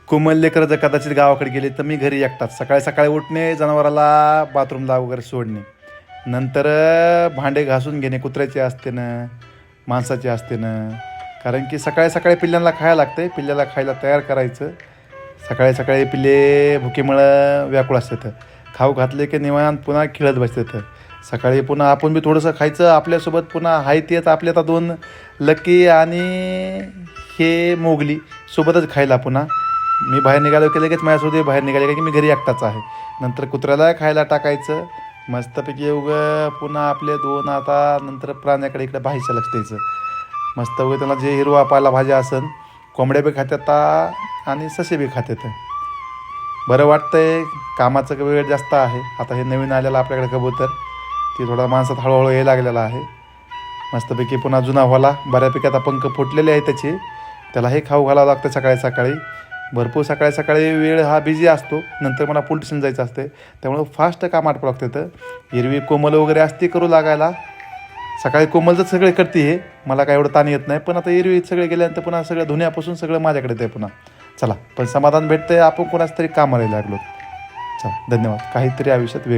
कोमल लेकरं जर कदाचित गावाकडे गेले तर मी घरी एकटाच. सकाळी सकाळी उठणे, जनावराला बाथरूमला वगैरे सोडणे, नंतर भांडे घासून घेणे, कुत्र्याचे असते ना माणसाचे असते ना. कारण की सकाळी सकाळी पिल्ल्यांना खायला लागते, पिल्ल्याला खायला तयार करायचं. सकाळी सकाळी पिल्ले भुकेमुळं व्याकुळ असतात. खाऊ घातले की निवांत पुन्हा खेळत बसतात. सकाळी पुन्हा आपण बी थोडंसं खायचं आपल्यासोबत. पुन्हा हाय तेच आपले आता 2 लकी आणि हे मोगली सोबतच खायला. पुन्हा मी बाहेर निघालो की लगेच माझ्यासोबत बाहेर निघाले की मी घरी एकटाच आहे. नंतर कुत्र्याला खायला टाकायचं मस्तपैकी. पुन्हा आपले 2 आता नंतर प्राण्याकडे इकडे भाजीचं लक्ष द्यायचं. मस्त वगैरे त्याला जे हिरवा पालेभाज्या असन, कोंबड्या बी खात्यात आणि ससे बी खात्यात. बरं वाटतंय. कामाचं वेळ जास्त आहे. आता हे नवीन आलेलं आपल्याकडे कबूतर ते थोडा माणसात हळूहळू हे लागलेला आहे. मस्तपैकी पुन्हा जुना व्हायला बऱ्यापैकी आता पंख फुटलेले आहे त्याचे. त्याला हे खाऊ घालावं लागतं सकाळी सकाळी. भरपूर सकाळी सकाळी वेळ हा बिझी असतो. नंतर मला पोलीस स्टेशन जायचं असते, त्यामुळं फास्ट काम आटपावं लागतं. तर हिरवी कोमल वगैरे असते करू लागायला. सकाळी कोमल तर सगळे करते, हे मला काय एवढं ताण येत नाही. पण आता हिरवी सगळे गेल्यानंतर पुन्हा सगळं धुण्यापासून सगळं माझ्याकडे येतं पुन्हा. चला, पण समाधान भेटतंय आपण कोणाच तरी कामाला लागलो. चला, धन्यवाद. काहीतरी आयुष्यात वेगळं.